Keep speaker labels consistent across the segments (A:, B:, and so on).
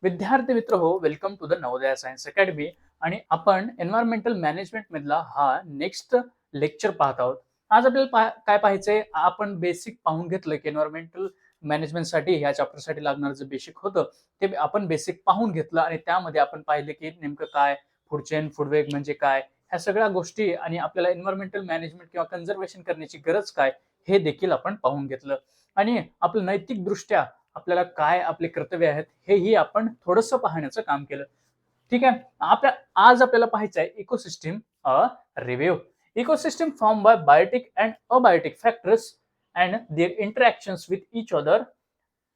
A: विद्यार्थी मित्र हो, welcome to the Navodaya science academy. आणि आपण एन्व्हायरमेंटल मॅनेजमेंट मधला हा नेक्स्ट लेक्चर पाहत आहोत. आज आपल्याला काय पाहायचंय, आपण बेसिक पाहून घेतलं की एन्व्हायरमेंटल मॅनेजमेंटसाठी ह्या चॅप्टरसाठी लागणारं जे बेसिक होतं ते आपण बेसिक पाहून घेतलं आणि त्यामध्ये आपण पाहिले की नेमकं काय फूड चेन, फूडवेग म्हणजे काय, ह्या सगळ्या गोष्टी आणि आपल्याला एन्व्हायरमेंटल मॅनेजमेंट किंवा कन्झर्वेशन करण्याची गरज काय हे देखील आपण पाहून घेतलं. आणि आपलं नैतिक दृष्ट्या आपल्याला काय आपले कर्तव्य आहेत हेही आपण थोडंसं पाहण्याचं काम केलं. ठीक आहे. आज आपल्याला पाहायचं आहे ecosystem a review. Ecosystem form by biotic and abiotic factors and their interactions with each other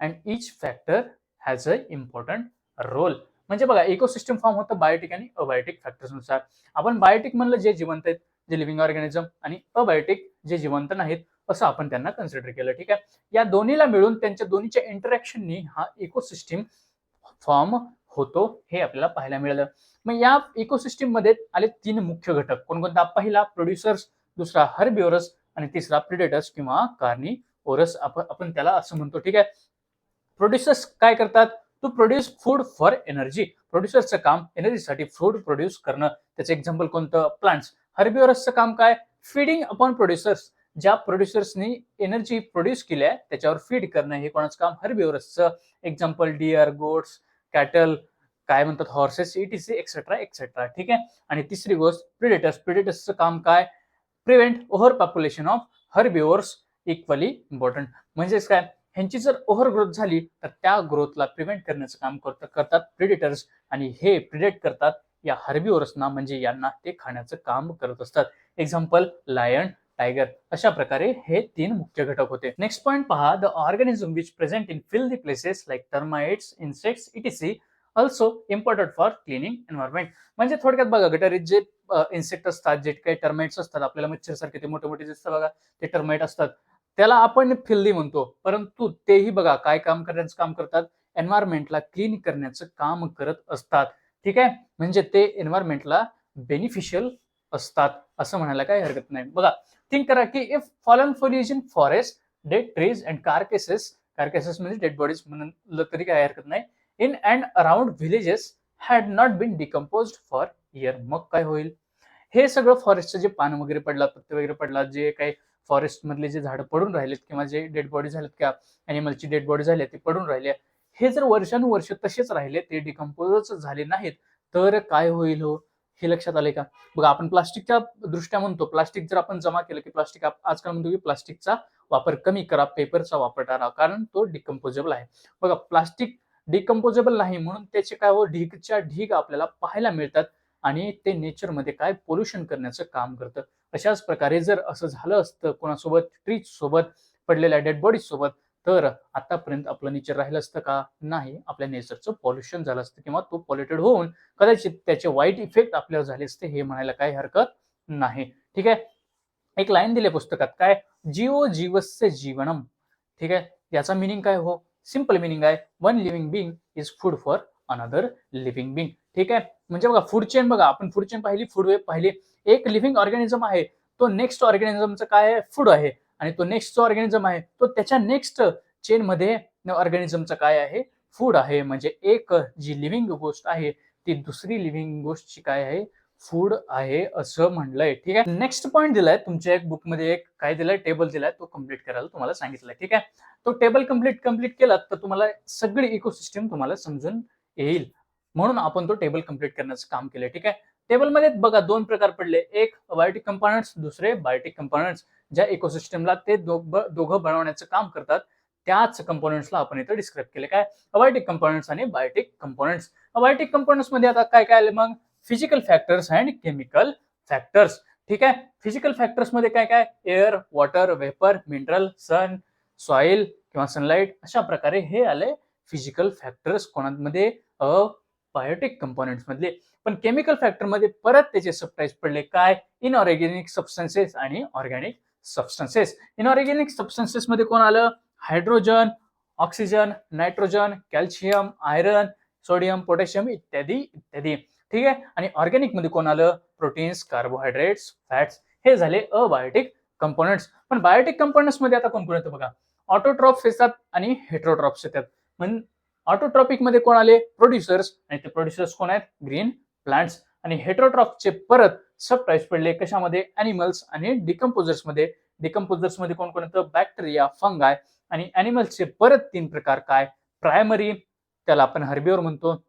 A: and each factor has a important role. म्हणजे बघा, इकोसिस्टम फॉर्म होतं बायोटिक आणि अबायोटिक फॅक्टर्स नुसार. आपण बायोटिक म्हणलं जे जिवंत आहेत, जे लिव्हिंग ऑर्गॅनिझम, आणि अबायोटिक जे जिवंत नाहीत असं आपण त्यांना कन्सिडर केलं. ठीक आहे. या दोन्हीला मिळून त्यांच्या दोन्हीच्या इंटरॅक्शननी हा इकोसिस्टीम फॉर्म होतो हे आपल्याला पाहायला मिळालं. मग या इकोसिस्टीम मध्ये आले तीन मुख्य घटक. कोणकोणता? पहिला प्रोड्युसर्स, दुसरा हर्बिव्हरस आणि तिसरा प्रिडेटर्स किंवा कार्निव्होरस आपण त्याला असं म्हणतो. ठीक आहे. प्रोड्युसर्स काय करतात? To produce food for energy. प्रोड्युसरचं काम एनर्जीसाठी फूड प्रोड्यूस करणं. त्याचं एक्झाम्पल कोणतं? प्लांट्स. हर्बिव्हरसचं काम काय? Feeding upon producers. ज्या प्रोड्युसर्सनी एनर्जी प्रोड्यूस केली आहे त्याच्यावर फीड करणं हे कोणाचं काम? हर्बिव्हरसचं. एक्झाम्पल डिअर, गोट्स, कॅटल, काय म्हणतात, हॉर्सेस, इटीसी एक्सेट्रा एक्सेट्रा. ठीक आहे. आणि तिसरी गोष्ट प्रिडेटर्स. प्रिडेटर्सचं काम काय? Prevent over population of herbivores. Equally important. म्हणजेच काय, ह्यांची जर ओव्हर ग्रोथ झाली तर त्या ग्रोथला प्रिव्हेंट करण्याचं काम करतात प्रिडेटर्स, आणि हे प्रिडेट करतात या हर्बिव्हरसना, म्हणजे यांना ते खाण्याचं काम करत असतात. Example lion, tiger. अशा प्रकारे हे तीन मुख्य घटक होते. नेक्स्ट पॉइंट पहा. The organism which present in filthy places like termites, insects, ETC also important for cleaning environment. म्हणजे थोडक्यात बघा, गटारीत जे इन्सेक्ट असतात, जे काही टर्माइट्स असतात, आपल्याला मच्छर सारखे ते मोठे मोठे दिसतात बघा, ते टर्माइट असतात, त्याला आपण फिल्दी म्हणतो. परंतु तेही बघा काय काम करण्याचं काम करतात? एन्व्हायरमेंटला क्लीन करण्याचं काम करत असतात. ठीक आहे. म्हणजे ते एन्व्हायरमेंटला बेनिफिशियल असतात असं म्हणायला काही हरकत नाही. बघा, थिंक करा की if fallen foliage in forest, dead trees and carcasses, carcasses म्हणजे डेड बॉडीज म्हणलं तरी काही हरकत नाही, in and around villages had not been decomposed for year. मग काय होईल? हे सगळं फॉरेस्टचं जे पान वगैरे पडला, पत्ते वगैरे पडला, जे काही फॉरेस्ट मधले जे झाडं पडून राहिलेत किंवा जे डेड बॉडी झालेत, किंवा अॅनिमलची डेड बॉडी झाली ते पडून राहिले, हे जर वर्षानुवर्ष तसेच राहिले, ते डिकम्पोजच झाले नाहीत, तर काय होईल हो? हे लक्षात आले का? बघा, आपण प्लास्टिकच्या दृष्ट्या म्हणतो, प्लास्टिक जर आपण जमा केलं की प्लास्टिक, आजकाल म्हणतो की प्लास्टिकचा वापर कमी करा, पेपरचा वापर करा, कारण तो डिकम्पोजेबल आहे. बघा, प्लास्टिक डिकम्पोजेबल नाही म्हणून त्याचे काय हो, ढीगच्या ढीग आपल्याला पाहायला मिळतात आणि ते नेचरमध्ये काय पोल्युशन करण्याचं काम करतं. अशाच प्रकारे जर असं झालं असतं कोणासोबत, ट्रीज सोबत, पडलेल्या डेड बॉडीज सोबत, तर आतापर्यंत आपलं नेचर राहिलं असतं का? नाही. आपल्या नेचरचं पॉल्युशन झालं असतं किंवा तो पॉल्युटेड होऊन कदाचित त्याचे वाईट इफेक्ट आपल्यावर झाले असते, हे म्हणायला काही हरकत नाही. ठीक आहे. एक लाईन दिली पुस्तकात, काय? जीवो जीवस्य जीवनम. ठीक आहे. याचा मिनिंग काय हो? सिंपल मिनिंग आहे, one living being is food for another living being. ठीक आहे. म्हणजे बघा, फूड चेन, बघा आपण फूड चेन पाहिली, फूड वेब पाहिली. एक लिव्हिंग ऑर्गॅनिझम आहे, तो नेक्स्ट ऑर्गॅनिझमचं काय आहे? फूड आहे. आणि तो नेक्स्ट जो ऑर्गॅनिझम आहे तो त्याच्या नेक्स्ट चेन मध्ये ऑर्गॅनिझमचं काय आहे? फूड आहे. म्हणजे एक जी लिव्हिंग गोष्ट आहे ती दुसरी लिव्हिंग गोष्टची काय आहे? फूड आहे असं म्हणलंय. ठीक आहे. नेक्स्ट पॉईंट दिलाय तुमच्या एक बुकमध्ये, एक काय दिलाय, टेबल दिलाय, तो कम्प्लीट करायला तुम्हाला सांगितलंय. ठीक आहे. तो टेबल कम्प्लीट केला तर तुम्हाला सगळी इकोसिस्टम तुम्हाला समजून येईल, म्हणून आपण तो टेबल कम्प्लीट करण्याचं काम केलंय. ठीक आहे. टेबलमध्ये बघा दोन प्रकार पडले, एक अबायोटिक कंपोनंट्स, दुसरे बायोटिक कंपोनंट्स. ज्या इकोसिस्टमला ते दोघं बनवण्याचं काम करतात त्याच कंपोनंट्सला आपण इथं डिस्क्राईब केले, काय? अबायोटिक कंपोनंट्स आणि बायोटिक कंपोनंट्स. अबायोटिक कंपोनंट्स मध्ये आता काय काय आले मग? Physical factors and chemical factors. ठीक आहे. फिजिकल फॅक्टर्स मध्ये काय काय? एअर, वॉटर, वेपर, मिनरल, सन, सॉइल किंवा सनलाइट. अशा प्रकारे हे आले फिजिकल फॅक्टर्स कोणामध्ये? बायोटिक कंपोनंट्स मधले. पण केमिकल फॅक्टर मध्ये परत त्याचे सबटाइप्स पडले, काय? इनऑर्गॅनिक सबस्टन्सेस आणि ऑर्गॅनिक सबस्टन्सेस. इनऑर्गॅनिक सबस्टन्सेस मध्ये कोण आलं? Hydrogen, oxygen, nitrogen, calcium, iron, sodium, potassium इत्यादी इत्यादी. ठीक आहे. आणि ऑर्गॅनिक मध्ये कोण आलं? Proteins, carbohydrates, fats. हे झाले अबायोटिक कंपोनंट्स. पण बायोटिक कंपोनंट्स मध्ये आता कोण कोण येतं बघा? ऑटोट्रॉप्स येतात आणि हेट्रोट्रॉप्स येतात. ऑटोट्रॉपिक मध्ये कोण आले? प्रोड्युसर्स, आणि ते प्रोड्युसर्स कोण आहेत? Green plants. आणि हेटरोट्रॉफचे परत सब टाइप्स पडले कशामध्ये? अॅनिमल्स आणि डिकम्पोजर्स मध्ये. डिकम्पोजर्स मध्ये कोण कोण येतं? बॅक्टेरिया, फंगाय. आणि अॅनिमल्सचे परत 3 प्रकार काय? प्रायमरी, त्याला आपण हर्बिव्हर म्हणतो,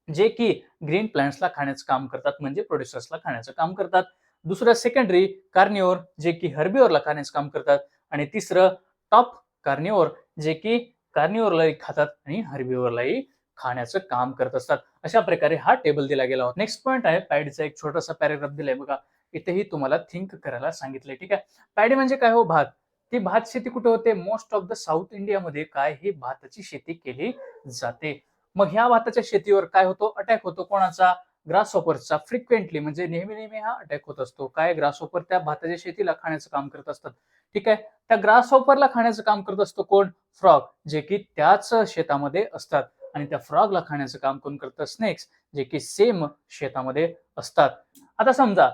A: जे की ग्रीन प्लांट्सला खाण्याचं काम करतात, म्हणजे प्रोड्युसर्सला खाण्याचं काम करतात. दुसरं सेकंडरी कार्निओर, जे की हर्बिव्हरला खाण्याचं काम करतात. आणि तिसरं टॉप कार्निओर, जे की कार्निओरलाही खातात आणि हर्बिव्हरलाही खाण्याचं काम करत असतात. अशा प्रकारे हा टेबल दिला गेला होता. नेक्स्ट पॉइंट आहे पॅडीचा, एक छोटासा पॅराग्राफ दिलाय बघा. इथेही तुम्हाला थिंक करायला सांगितलंय. ठीक आहे. पॅडी म्हणजे काय हो? भात. ती भात शेती कुठे होते? मोस्ट ऑफ द साऊथ इंडियामध्ये काय ही भाताची शेती केली जाते. मग ह्या भाताच्या शेतीवर काय होतो? अटॅक होतो. कोणाचा? ग्रासहॉपरचा. फ्रिक्वेंटली, म्हणजे नेहमी नेहमी हा अटॅक होत असतो. काय? ग्रासहॉपर त्या भाताच्या शेतीला खाण्याचं काम करत असतात. ठीक आहे. त्या ग्रासहॉपरला खाण्याचं काम करत असतो कोण? फ्रॉग, जे की त्याच शेतामध्ये असतात. आणि त्या फ्रॉगला खाण्याचं काम कोण करतं? स्नेक्स, जे की सेम शेतामध्ये असतात. आता समजा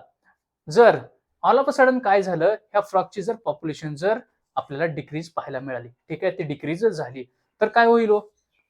A: जर ऑल ऑफ अ सडन काय झालं, ह्या फ्रॉगची जर पॉप्युलेशन जर आपल्याला डिक्रीज पाहायला मिळाली, ठीक आहे, ती डिक्रीज झाली, तर काय होईल हो?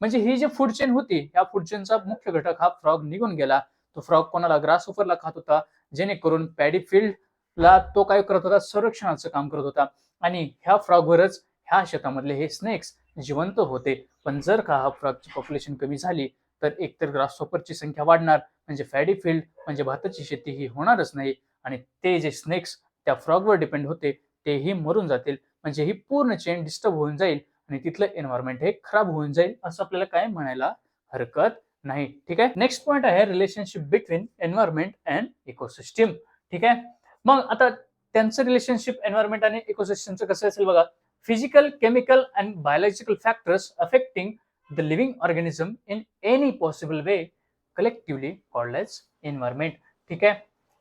A: म्हणजे ही जी फूड चेन होती, ह्या फूड चेनचा मुख्य घटक हा फ्रॉग निघून गेला. तो फ्रॉग कोणाला? ग्रासहॉपरला खात होता, जेणेकरून पॅडी फील्डला तो काय करत होता? संरक्षणाचं काम करत होता. आणि ह्या फ्रॉगवरच ह्या शेतामधले हे स्नेक्स जिवंत होते. पण जर का हा फ्रॉगची पॉप्युलेशन कमी झाली, तर एकतर ग्रासहॉपरची संख्या वाढणार, म्हणजे पॅडी फील्ड म्हणजे भाताची शेती ही होणारच नाही. आणि ते जे स्नेक्स त्या फ्रॉगवर डिपेंड होते तेही मरून जातील. म्हणजे ही पूर्ण चेन डिस्टर्ब होऊन जाईल आणि तिथलं एन्व्हायरमेंट हे खराब होऊन जाईल, असं आपल्याला काय म्हणायला हरकत नाही. ठीक आहे. नेक्स्ट पॉइंट आहे relationship between environment and ecosystem. ठीक आहे. मग आता त्यांचं रिलेशनशिप एन्व्हायरमेंट आणि इकोसिस्टीमचं कसं असेल बघा. Physical, chemical and biological factors affecting the living organism in any possible way collectively called as environment. ठीक आहे.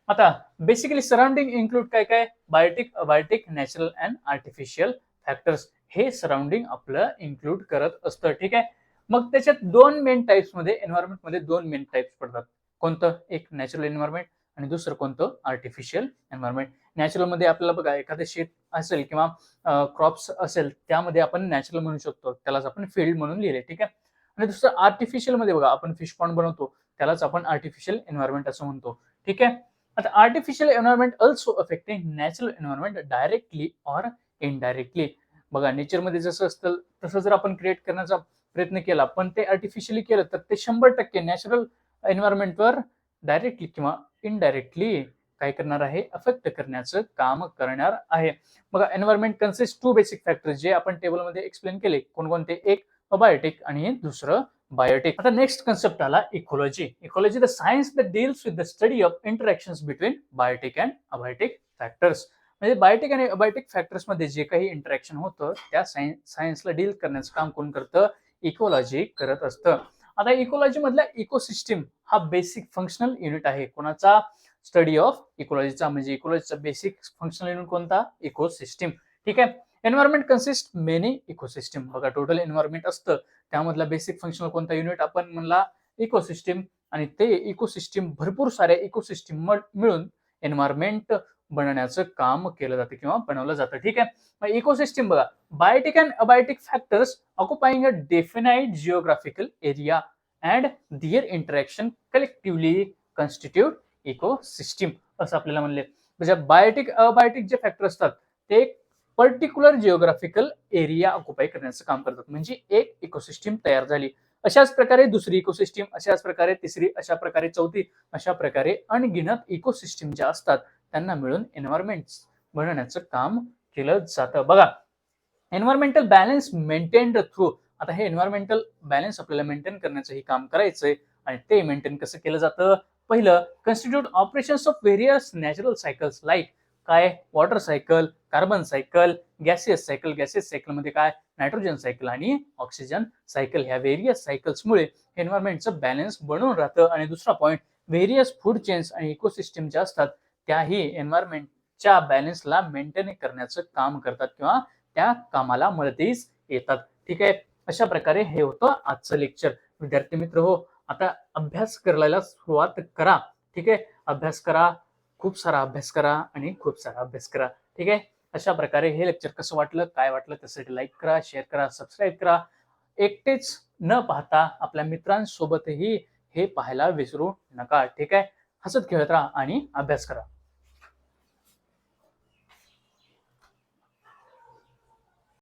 A: आता बेसिकली सराउंडिंग इन्क्लूड काय काय? Biotic, abiotic, natural and artificial factors. हे सराउंडिंग आपलं इन्क्लूड करत असतं. ठीक आहे. मग त्याच्यात दोन मेन टाइप्स मध्ये, एन्व्हायरमेंट मध्ये दोन मेन टाइप्स पडतात. कोणतं? एक नॅचरल एन्व्हायरमेंट आणि दुसरं कोणतं? Artificial environment. नॅचरल मध्ये आपल्याला बघा, एखादं शेत असेल किंवा क्रॉप्स असेल, त्यामध्ये आपण नॅचरल म्हणू शकतो, त्यालाच आपण फील्ड म्हणून लिहिले. ठीक आहे. आणि दुसरं आर्टिफिशियल मध्ये बघा, आपण फिश पॉन्ड बनवतो, त्यालाच आपण आर्टिफिशियल एन्व्हायरमेंट असं म्हणतो. ठीक आहे. आता artificial environment also affecting natural environment directly or indirectly. बघा, नेचरमध्ये जसं असतं तसं जर आपण क्रिएट करण्याचा प्रयत्न केला, पण ते आर्टिफिशियली केलं, तर ते 100% नॅचरल एन्व्हायरमेंटवर डायरेक्टली किंवा इनडायरेक्टली काय करणार आहे? अफेक्ट करण्याचं काम करणार आहे. बघा, environment consist two basic factors, जे आपण टेबलमध्ये एक्सप्लेन केले. कोणकोणते? एक अबायोटिक आणि दुसरं बायोटिक. आता नेक्स्ट कन्सेप्ट आला ecology. Ecology the science that deals with the study of interactions between biotic and abiotic factors. म्हणजे बायोटिक आणि अबायोटिक फॅक्टर्स मध्ये जे काही इंटरॅक्शन होतं, त्या सायन्सला डील करण्याचं काम कोण करतं? इकोलॉजी करत असतं. आता इकोलॉजी मधला इकोसिस्टीम हा बेसिक फंक्शनल युनिट आहे. कोणाचा? स्टडी ऑफ इकोलॉजीचा. म्हणजे इकोलॉजीचा बेसिक फंक्शनल युनिट कोणता? इकोसिस्टीम. ठीक आहे. Environment consist many ecosystem. बघा, टोटल एन्व्हायरमेंट असतं, त्यामधला बेसिक फंक्शनल कोणता युनिट आपण म्हणला? इकोसिस्टीम. आणि ते इकोसिस्टीम, भरपूर साऱ्या इकोसिस्टीम मिळून एन्व्हायरमेंट बनवण्याचं काम केलं जातं किंवा बनवलं जातं. ठीक आहे. मग इकोसिस्टीम बघा, biotic and abiotic factors occupying a definite geographical area and their interaction collectively constitute ecosystem, असं आपल्याला म्हणले. म्हणजे बायोटिक, अबायोटिक जे फॅक्टर असतात, ते एक पर्टिक्युलर जिओग्राफिकल एरिया ऑक्युपाय करण्याचं काम करतात. म्हणजे एक इकोसिस्टीम तयार झाली. अशाच प्रकारे दुसरी इकोसिस्टीम, अशाच प्रकारे तिसरी, अशा प्रकारे चौथी, अशा प्रकारे अनगिनत इकोसिस्टीम ज्या असतात, त्यांना मिळून एन्व्हायरमेंट बनवण्याचं काम केलं जातं. बघा, एन्व्हायरमेंटल बॅलन्स मेंटेन्ड थ्रू. आता हे एन्व्हायरमेंटल बॅलन्स आपल्याला मेंटेन करण्याचं काम करायचंय. आणि ते मेंटेन कसं केलं जातं? पहिलं, constitute operations of various natural cycles like काय? Water cycle, carbon cycle, gaseous cycle. Gaseous cycle मध्ये काय? नायट्रोजन सायकल आणि ऑक्सिजन सायकल. ह्या व्हेरियस सायकल्समुळे एन्व्हायरमेंटचं बॅलन्स बनवून राहतं. आणि दुसरा पॉईंट, व्हेरियस फूड चेन्स आणि इकोसिस्टीम ज्या असतात, त्याही एन्व्हायरमेंटच्या बॅलन्सला मेंटेन करण्याचं काम करतात किंवा त्या कामाला मदतीस येतात. ठीक आहे. अशा प्रकारे हे होतं आजचं लेक्चर. विद्यार्थी मित्र हो, आता अभ्यास करायला सुरुवात करा. ठीक आहे. अभ्यास करा, खूप सारा अभ्यास करा आणि खूप सारा अभ्यास करा. ठीक आहे. अशा प्रकारे हे लेक्चर कसं वाटलं, काय वाटलं, त्यासाठी लाईक करा, शेअर करा, सबस्क्राईब करा. एकटेच न पाहता आपल्या मित्रांसोबतही हे पाहायला विसरू नका. ठीक आहे. हसत खेळत राहा आणि अभ्यास करा.